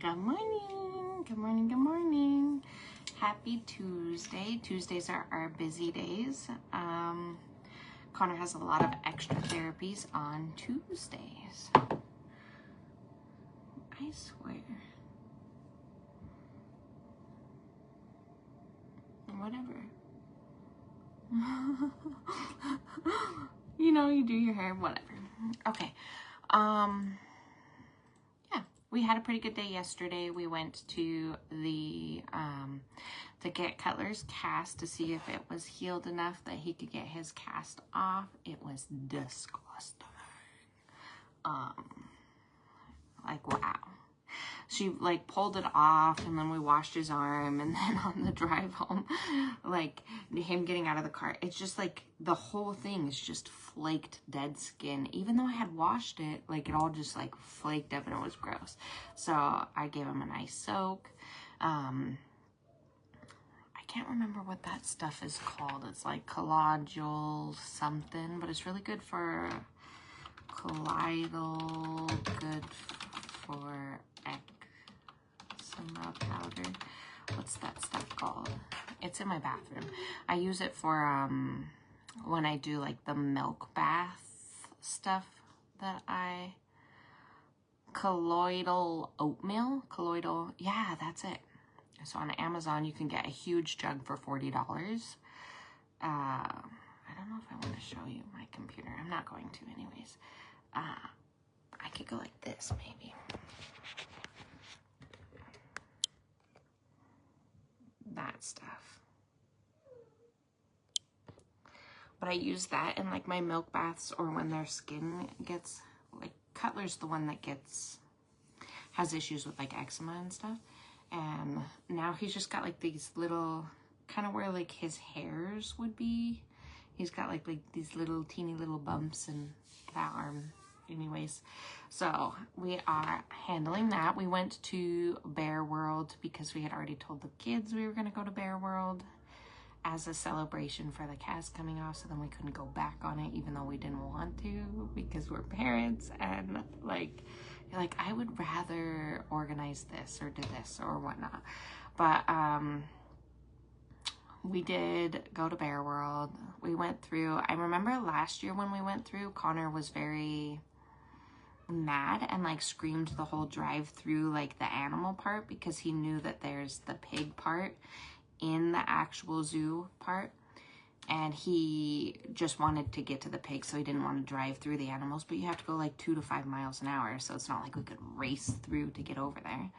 Good morning. Good morning. Good morning. Happy Tuesday. Tuesdays are our busy days. Connor has a lot of extra therapies on Tuesdays. I swear. Whatever. You know, you do your hair, whatever. Okay. Yeah, we had a pretty good day yesterday. We went to the to get Cutler's cast to see if it was healed enough that he could get his cast off. It was disgusting. Like, wow. She like pulled it off, and then we washed his arm, and then on the drive home, like him getting out of the car, it's just like the whole thing is just flaked dead skin. Even though I had washed it, like it all just like flaked up and it was gross. So I gave him a nice soak. I can't remember what that stuff is called. It's like colloidal something, but it's really good for colloidal, good for eczema powder. What's that stuff called? It's in my bathroom. I use it for when I do like the milk bath stuff that I colloidal oatmeal. Colloidal, yeah, that's it. So on Amazon you can get a huge jug for $40. I don't know if I want to show you my computer. I'm not going to anyways. I could go like this maybe. That stuff. But I use that in like my milk baths or when their skin gets like Cutler's the one that has issues with like eczema and stuff. And now he's just got like these little, kind of where like his hairs would be. He's got like these little teeny little bumps in that arm. Anyways, so we are handling that. We went to Bear World because we had already told the kids we were going to go to Bear World as a celebration for the cast coming off, so then we couldn't go back on it even though we didn't want to because we're parents, and like I would rather organize this or do this or whatnot. But we did go to Bear World. We went through, I remember last year when we went through, Connor was very mad and like screamed the whole drive through like the animal part because he knew that there's the pig part in the actual zoo part, and he just wanted to get to the pig, so he didn't want to drive through the animals. But you have to go like 2 to 5 miles an hour, so it's not like we could race through to get over there.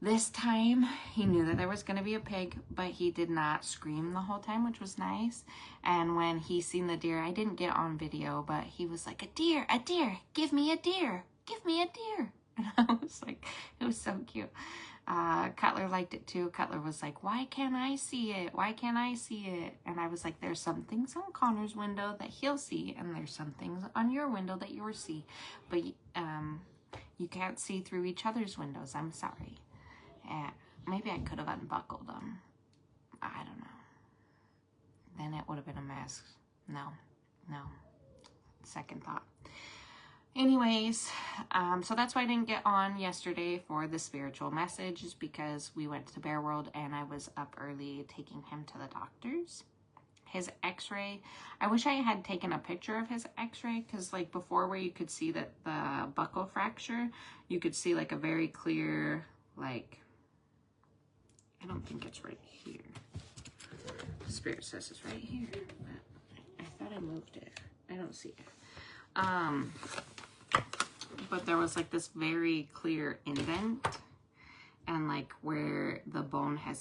This time he knew that there was going to be a pig, but he did not scream the whole time, which was nice. And when he seen the deer, I didn't get on video, but he was like, a deer, give me a deer, give me a deer. And I was like, it was so cute. Cutler liked it too. Cutler was like, why can't I see it? Why can't I see it? And I was like, there's some things on Connor's window that he'll see, and there's some things on your window that you'll see. But you can't see through each other's windows. I'm sorry. Maybe I could have unbuckled them. I don't know. Then it would have been a mess. No. Second thought. Anyways, so that's why I didn't get on yesterday for the spiritual message, is because we went to Bear World and I was up early taking him to the doctor's. His x-ray, I wish I had taken a picture of his x-ray, because like before where you could see that the buccal fracture, you could see like a very clear, like, I don't think it's right here. Spirit says it's right here, but I thought I moved it. I don't see it. But there was like this very clear indent, and like where the bone had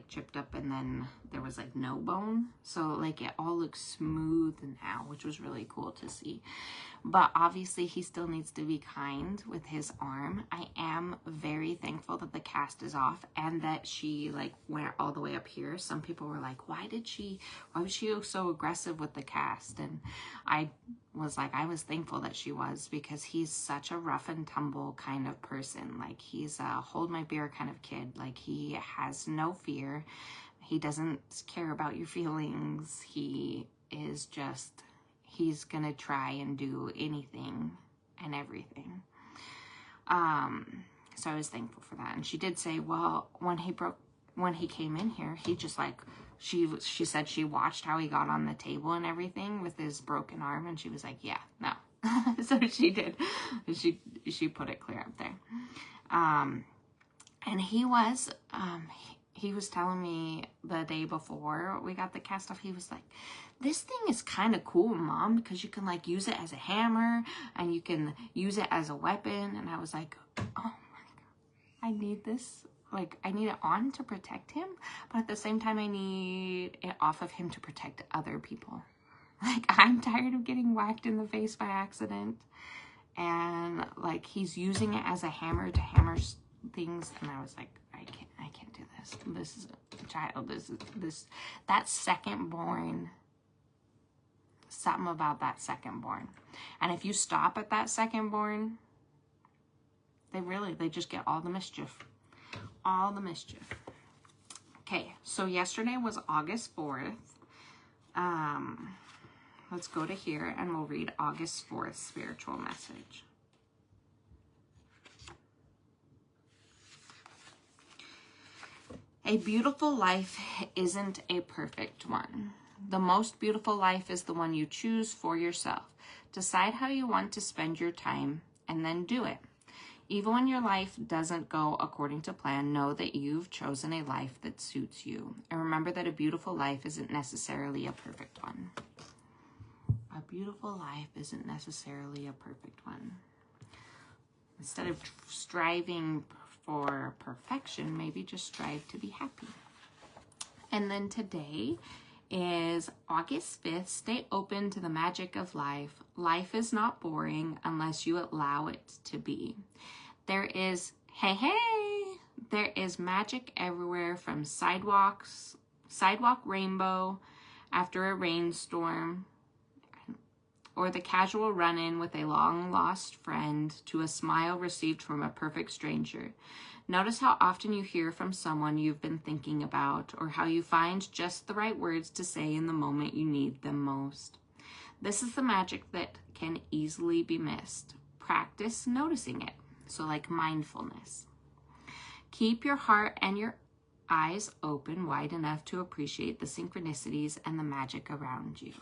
chipped up, and then there was like no bone. So like it all looks smooth now, which was really cool to see. But obviously he still needs to be kind with his arm. I am very thankful that the cast is off and that she like went all the way up here. Some people were like, why was she so aggressive with the cast? And I was like, I was thankful that she was, because he's such a rough and tumble kind of person. Like he's a hold my beer kind of kid. Like he has no fear. He doesn't care about your feelings. He is just, he's gonna try and do anything and everything. So I was thankful for that. And she did say, well, when he came in here, he just like, she said she watched how he got on the table and everything with his broken arm. And she was like, yeah, no. So she did. She put it clear up there. And he was telling me the day before we got the cast off, he was like, this thing is kind of cool, Mom, because you can like use it as a hammer and you can use it as a weapon. And I was like, oh my God, I need this. Like, I need it on to protect him, but at the same time, I need it off of him to protect other people. Like, I'm tired of getting whacked in the face by accident. And like, he's using it as a hammer to hammer things. And I was like, I can't do this. This is a child. That second born, something about that second born. And if you stop at that second born, they just get all the mischief. All the mischief. Okay, so yesterday was August 4th. Let's go to here and we'll read August 4th spiritual message. A beautiful life isn't a perfect one. The most beautiful life is the one you choose for yourself. Decide how you want to spend your time and then do it. Even when your life doesn't go according to plan, know that you've chosen a life that suits you. And remember that a beautiful life isn't necessarily a perfect one. A beautiful life isn't necessarily a perfect one. Instead of striving for perfection, maybe just strive to be happy. And then today is August 5th. Stay open to the magic of life. Life is not boring unless you allow it to be. There is magic everywhere, from sidewalk rainbow after a rainstorm, or the casual run-in with a long-lost friend, to a smile received from a perfect stranger. Notice how often you hear from someone you've been thinking about, or how you find just the right words to say in the moment you need them most. This is the magic that can easily be missed. Practice noticing it. So like mindfulness. Keep your heart and your eyes open wide enough to appreciate the synchronicities and the magic around you.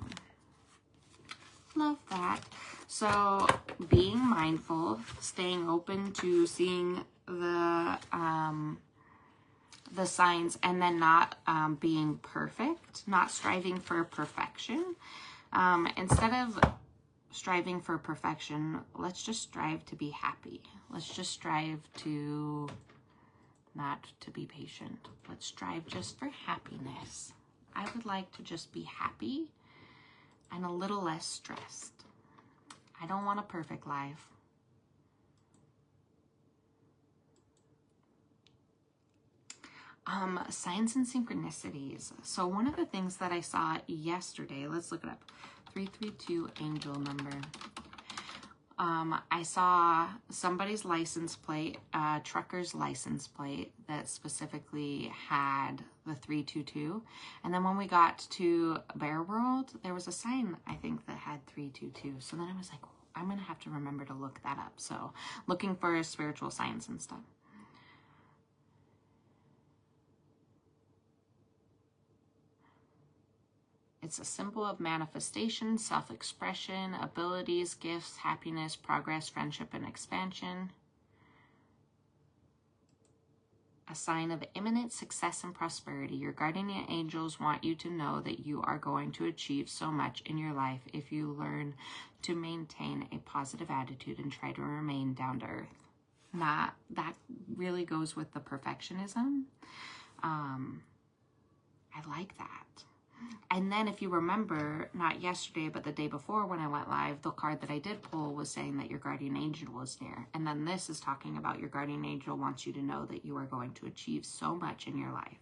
Love that. So being mindful, staying open to seeing the signs, and then not being perfect, not striving for perfection. Instead of striving for perfection, let's just strive to be happy. Let's just strive to not to be patient. Let's strive just for happiness. I would like to just be happy and a little less stressed. I don't want a perfect life. Signs and synchronicities. So one of the things that I saw yesterday, let's look it up. 332 angel number. I saw somebody's license plate, trucker's license plate that specifically had the 322. And then when we got to Bear World, there was a sign, I think, that had 322. So then I was like, I'm going to have to remember to look that up. So looking for spiritual signs and stuff. It's a symbol of manifestation, self-expression, abilities, gifts, happiness, progress, friendship, and expansion. A sign of imminent success and prosperity. Your guardian angels want you to know that you are going to achieve so much in your life if you learn to maintain a positive attitude and try to remain down to earth. That really goes with the perfectionism. I like that. And then if you remember, not yesterday, but the day before when I went live, the card that I did pull was saying that your guardian angel was there. And then this is talking about your guardian angel wants you to know that you are going to achieve so much in your life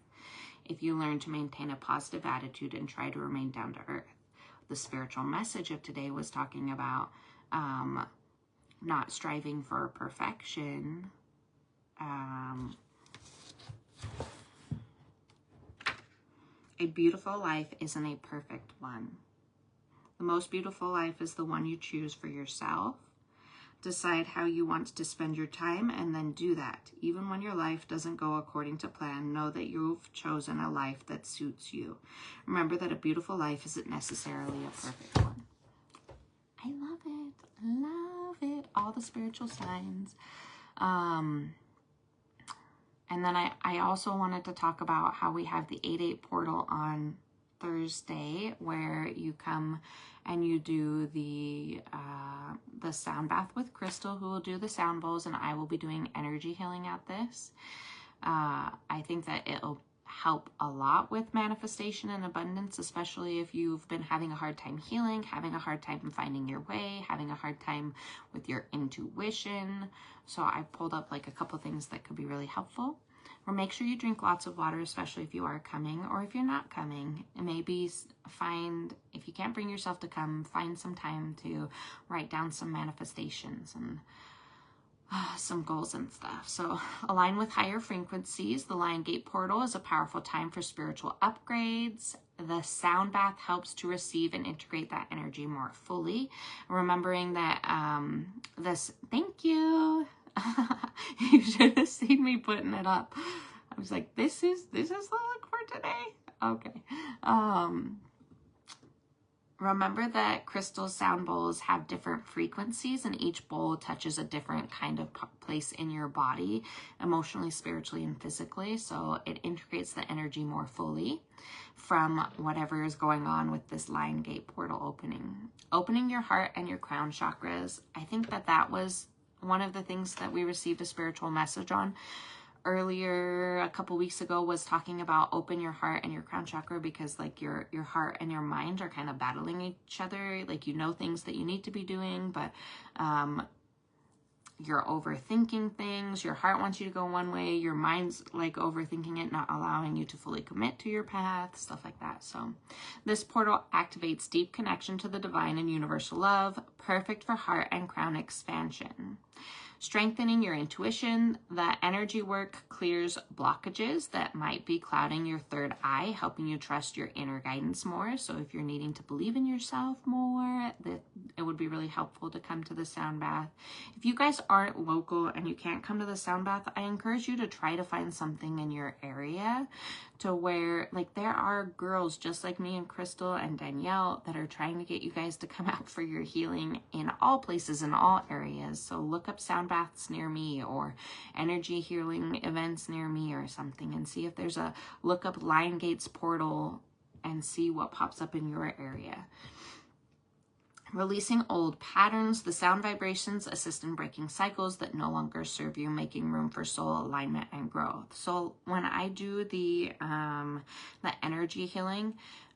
if you learn to maintain a positive attitude and try to remain down to earth. The spiritual message of today was talking about not striving for perfection. A beautiful life isn't a perfect one. The most beautiful life is the one you choose for yourself. Decide how you want to spend your time and then do that. Even when your life doesn't go according to plan, know that you've chosen a life that suits you. Remember that a beautiful life isn't necessarily a perfect one. I love it. Love it. All the spiritual signs. And then I also wanted to talk about how we have the 8/8 portal on Thursday, where you come and you do the sound bath with Crystal, who will do the sound bowls, and I will be doing energy healing at this. I think that it'll help a lot with manifestation and abundance, especially if you've been having a hard time healing, having a hard time finding your way, having a hard time with your intuition. So I pulled up like a couple things that could be really helpful. Or make sure you drink lots of water, especially if you are coming or if you're not coming. And maybe find, if you can't bring yourself to come, find some time to write down some manifestations and some goals and stuff. So align with higher frequencies. The Lion Gate portal is a powerful time for spiritual upgrades. The sound bath helps to receive and integrate that energy more fully. Remembering that thank you. You should have seen me putting it up. I was like, this is the look for today. Okay. Remember that crystal sound bowls have different frequencies, and each bowl touches a different kind of place in your body, emotionally, spiritually, and physically. So it integrates the energy more fully from whatever is going on with this Lion Gate portal opening. Opening your heart and your crown chakras. I think that was one of the things that we received a spiritual message on earlier a couple weeks ago, was talking about open your heart and your crown chakra, because like your heart and your mind are kind of battling each other. Like, you know things that you need to be doing, but you're overthinking things. Your heart wants you to go one way, your mind's like overthinking it, not allowing you to fully commit to your path, stuff like that. So this portal activates deep connection to the divine and universal love, perfect for heart and crown expansion. Strengthening your intuition. The energy work clears blockages that might be clouding your third eye, helping you trust your inner guidance more. So if you're needing to believe in yourself more, it would be really helpful to come to the sound bath. If you guys aren't local and you can't come to the sound bath, I encourage you to try to find something in your area to where, like, there are girls just like me and Crystal and Danielle that are trying to get you guys to come out for your healing in all places, in all areas. So look up sound baths near me or energy healing events near me or something, and see if there's a, look up Lion Gates portal and see what pops up in your area. Releasing old patterns. The sound vibrations assist in breaking cycles that no longer serve you, making room for soul alignment and growth. So when I do the energy healing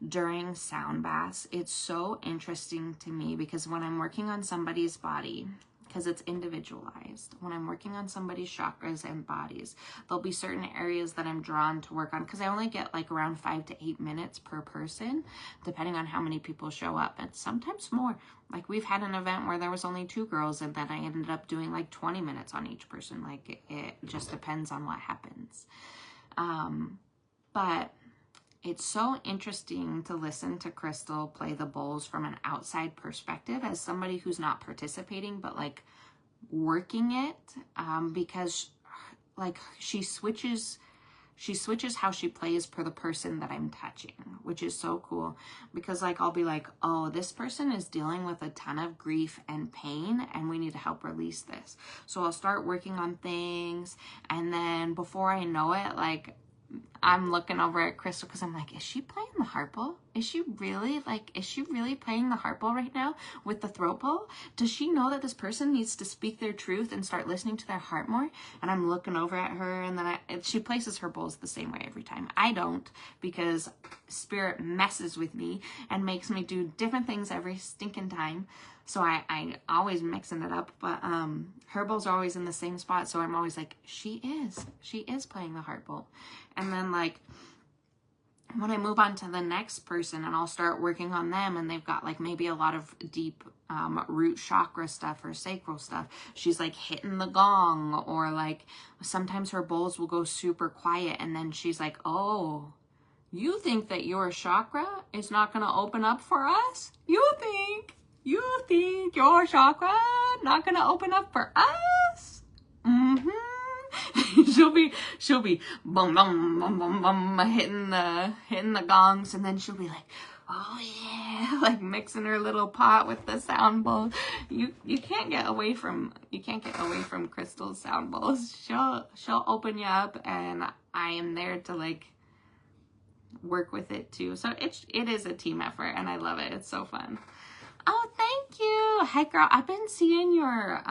during sound baths, it's so interesting to me, because when I'm working on somebody's body, because it's individualized, when I'm working on somebody's chakras and bodies, there'll be certain areas that I'm drawn to work on, because I only get like around 5 to 8 minutes per person, depending on how many people show up, and sometimes more. Like, we've had an event where there was only 2 girls, and then I ended up doing like 20 minutes on each person. Like, it just depends on what happens. But it's so interesting to listen to Crystal play the bowls from an outside perspective, as somebody who's not participating but like working it, because like she switches how she plays per the person that I'm touching, which is so cool. Because like, I'll be like, oh, this person is dealing with a ton of grief and pain, and we need to help release this. So I'll start working on things, and then before I know it, like, I'm looking over at Crystal, because I'm like, is she playing the harp bowl? Is she really playing the harp bowl right now with the throat bowl? Does she know that this person needs to speak their truth and start listening to their heart more? And I'm looking over at her, and then she places her bowls the same way every time. I don't, because spirit messes with me and makes me do different things every stinking time. So I always mixing it up, but her bowls are always in the same spot. So I'm always like, she is playing the heart bowl. And then like, when I move on to the next person and I'll start working on them, and they've got like maybe a lot of deep root chakra stuff or sacral stuff, she's like hitting the gong, or like sometimes her bowls will go super quiet, and then she's like, oh, you think that your chakra is not going to open up for us? You think You think your chakra not gonna open up for us? she'll be bum bum bum bum bum hitting the gongs, and then she'll be like, oh yeah, like mixing her little pot with the sound bowls. You can't get away from Crystal's sound bowls. She'll open you up, and I am there to like work with it too. So it is a team effort, and I love it. It's so fun. Oh, thank you. Hey girl, I've been seeing your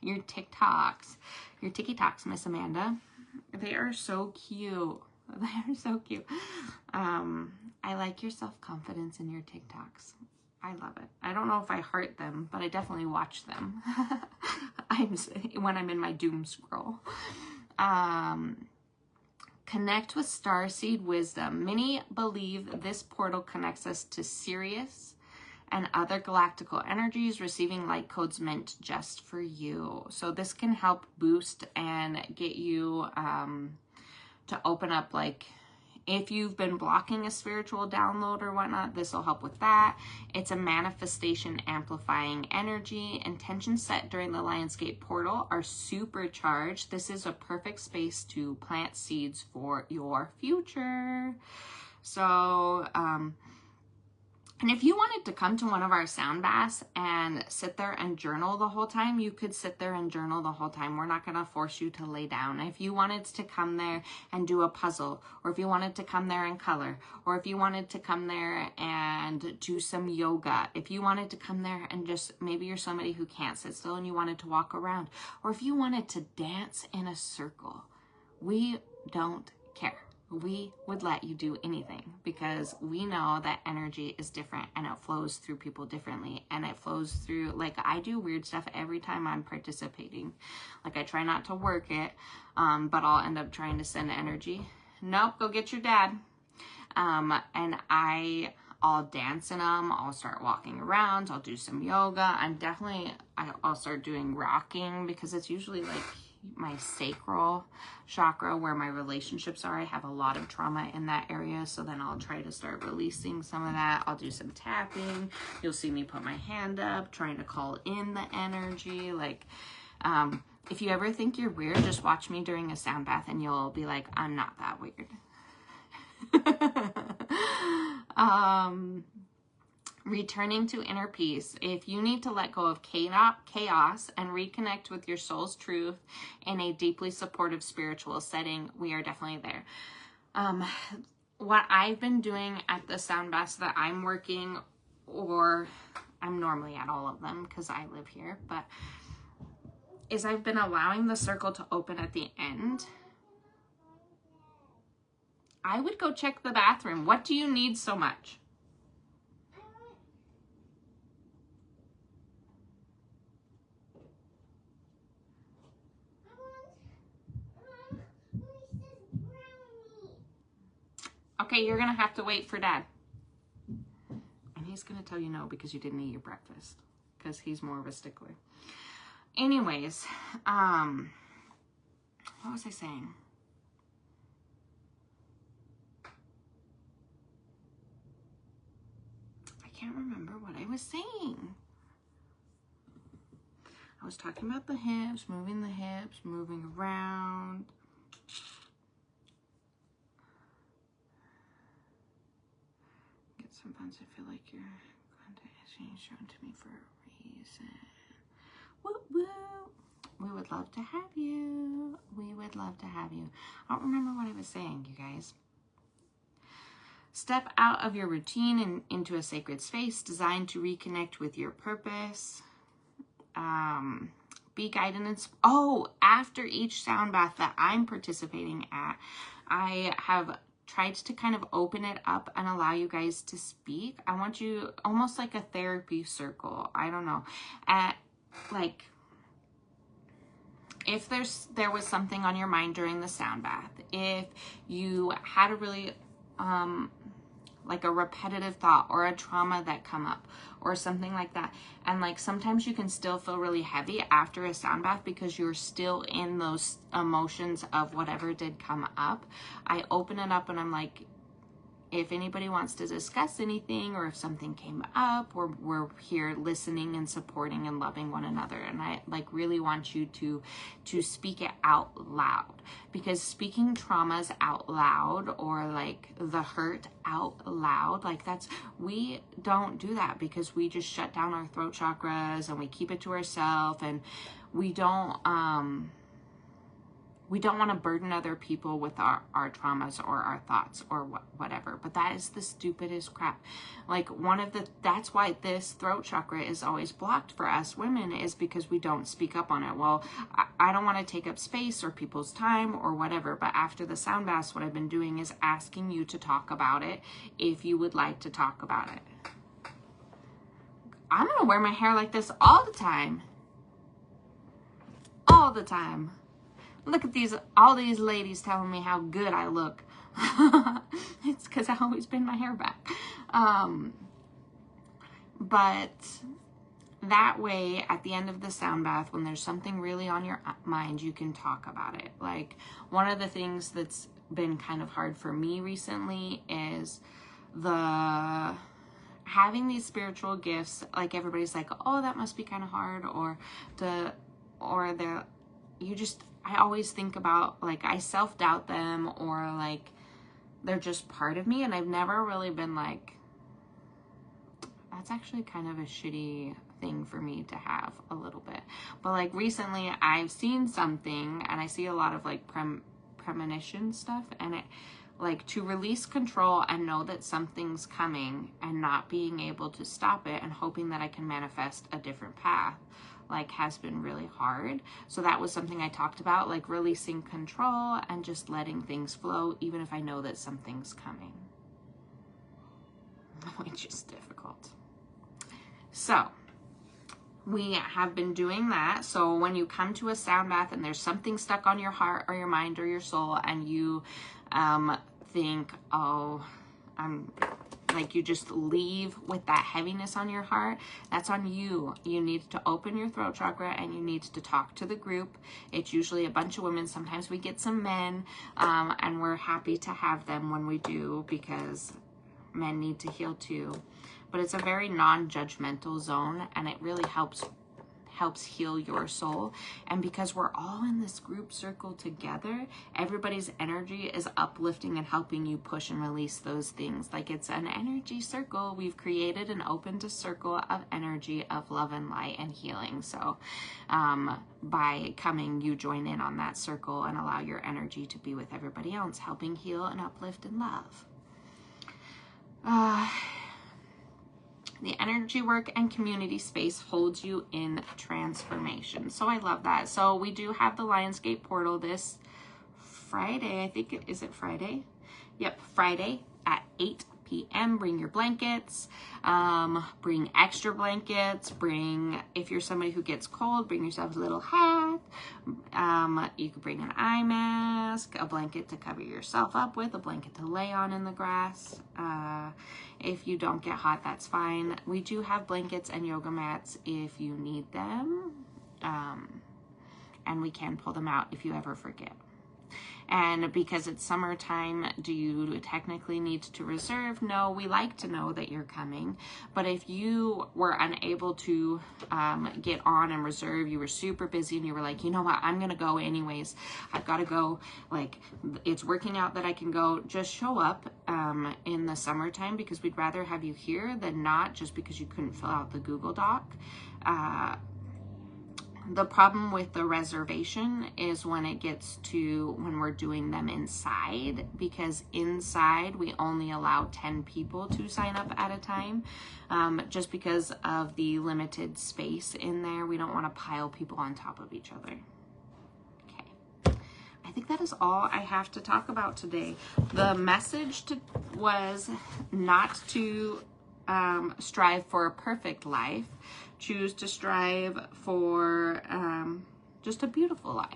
TikToks, your TikToks, Miss Amanda. They are so cute. They are so cute. I like your self-confidence in your TikToks. I love it. I don't know if I heart them, but I definitely watch them. When I'm in my doom scroll. Connect with starseed wisdom. Many believe this portal connects us to Sirius and other galactical energies, receiving light codes meant just for you. So this can help boost and get you to open up, like if you've been blocking a spiritual download or whatnot, this will help with that. It's a manifestation amplifying energy. Intentions set during the Lionsgate portal are supercharged. This is a perfect space to plant seeds for your future. So, and if you wanted to come to one of our sound baths and sit there and journal the whole time, you could sit there and journal the whole time. We're not going to force you to lay down. If you wanted to come there and do a puzzle, or if you wanted to come there and color, or if you wanted to come there and do some yoga, if you wanted to come there and just, maybe you're somebody who can't sit still and you wanted to walk around, or if you wanted to dance in a circle, we don't care. We would let you do anything, because we know that energy is different and it flows through people differently, and it flows through, like I do weird stuff every time I'm participating. Like I try not to work it, but I'll end up trying to send energy. Nope, go get your dad. And I'll dance in them. I'll start walking around. I'll do some yoga. I'll start doing rocking, because it's usually like my sacral chakra where my relationships are. I have a lot of trauma in that area, so then I'll try to start releasing some of that. I'll do some tapping. You'll see me put my hand up, trying to call in the energy. Like, if you ever think you're weird, just watch me during a sound bath and you'll be like, I'm not that weird. Returning to inner peace. If you need to let go of chaos and reconnect with your soul's truth in a deeply supportive spiritual setting, we are definitely there. What I've been doing at the sound baths that I'm working, or I'm normally at all of them because I live here, but is I've been allowing the circle to open at the end. I would go check the bathroom. What do you need so much? Okay, you're going to have to wait for Dad. And he's going to tell you no because you didn't eat your breakfast, because he's more of a stickler. Anyways, what was I saying? I can't remember what I was saying. I was talking about the hips, moving around. Sometimes I feel like your content is being shown to me for a reason. Woo woo. We would love to have you. We would love to have you. I don't remember what I was saying, you guys. Step out of your routine and into a sacred space designed to reconnect with your purpose. Be guided and... after each sound bath that I'm participating at, I have tried to kind of open it up and allow you guys to speak. I want you, almost like a therapy circle. I don't know. Like, if there was something on your mind during the sound bath, if you had a really, like a repetitive thought or a trauma that come up or something like that. And like, sometimes you can still feel really heavy after a sound bath because you're still in those emotions of whatever did come up. I open it up and I'm like, if anybody wants to discuss anything, or if something came up, we're here listening and supporting and loving one another. And I like really want you to speak it out loud, because speaking traumas out loud, or like the hurt out loud, like we don't do that, because we just shut down our throat chakras and we keep it to ourselves, and we don't want to burden other people with our traumas or our thoughts or whatever. But that is the stupidest crap. Like that's why this throat chakra is always blocked for us women, is because we don't speak up on it. Well, I don't want to take up space or people's time or whatever. But after the sound baths, what I've been doing is asking you to talk about it if you would like to talk about it. I'm going to wear my hair like this all the time. All the time. Look at all these ladies telling me how good I look. It's because I always bend my hair back. But that way, at the end of the sound bath, when there's something really on your mind, you can talk about it. Like, one of the things that's been kind of hard for me recently is having these spiritual gifts. Like, everybody's like, oh, that must be kind of hard, I always think about, like, I self-doubt them, or like they're just part of me, and I've never really been like, that's actually kind of a shitty thing for me to have a little bit. But like recently I've seen something, and I see a lot of like premonition stuff, and it, like, to release control and know that something's coming and not being able to stop it and hoping that I can manifest a different path, like, has been really hard. So that was something I talked about, like releasing control and just letting things flow, even if I know that something's coming, which is difficult. So we have been doing that. So when you come to a sound bath and there's something stuck on your heart or your mind or your soul, and you think, oh, like, you just leave with that heaviness on your heart, that's on you. You need to open your throat chakra, and you need to talk to the group. It's usually a bunch of women. Sometimes we get some men, and we're happy to have them when we do, because men need to heal too. But it's a very non-judgmental zone, and it really helps heal your soul. And because we're all in this group circle together, everybody's energy is uplifting and helping you push and release those things. Like, it's an energy circle. We've created and opened a circle of energy of love and light and healing. So by coming, you join in on that circle and allow your energy to be with everybody else, helping heal and uplift and love. The energy work and community space holds you in transformation. So I love that. So we do have the Lionsgate portal this Friday. I think is it Friday? Yep, Friday at 8 p.m. Bring your blankets, bring extra blankets, if you're somebody who gets cold, bring yourself a little hat. You could bring an eye mask, a blanket to cover yourself up with, a blanket to lay on in the grass. If you don't get hot, that's fine. We do have blankets and yoga mats if you need them. And we can pull them out if you ever forget. And because it's summertime, do you technically need to reserve? No, we like to know that you're coming. But if you were unable to get on and reserve, you were super busy and you were like, you know what, I'm going to go anyways. I've got to go. Like, it's working out that I can go. Just show up in the summertime, because we'd rather have you here than not, just because you couldn't fill out the Google Doc. The problem with the reservation is when we're doing them inside, because inside we only allow 10 people to sign up at a time, just because of the limited space in there. We don't want to pile people on top of each other. Okay. I think that is all I have to talk about today. The message was not to strive for a perfect life. Choose to strive for just a beautiful life.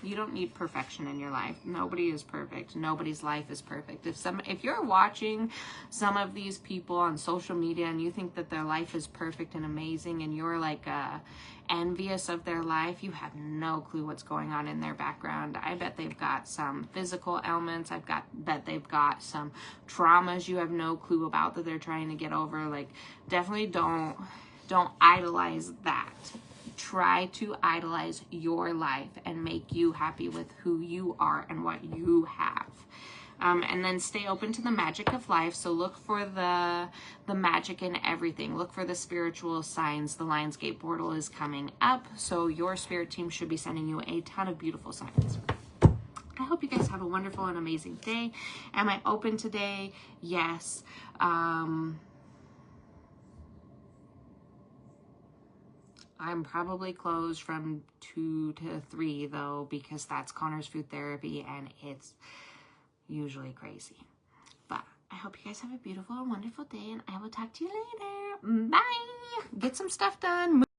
You don't need perfection in your life. Nobody is perfect. Nobody's life is perfect. If you're watching some of these people on social media and you think that their life is perfect and amazing and you're like envious of their life, you have no clue what's going on in their background. I bet they've got some physical ailments. Bet they've got some traumas you have no clue about that they're trying to get over. Like, definitely don't idolize that. Try to idolize your life and make you happy with who you are and what you have. And then stay open to the magic of life. So look for the magic in everything. Look for the spiritual signs. The Lionsgate portal is coming up, so your spirit team should be sending you a ton of beautiful signs. I hope you guys have a wonderful and amazing day. Am I open today? Yes. I'm probably closed from 2 to 3 though, because that's Connor's food therapy and it's usually crazy. But I hope you guys have a beautiful and wonderful day, and I will talk to you later. Bye. Get some stuff done.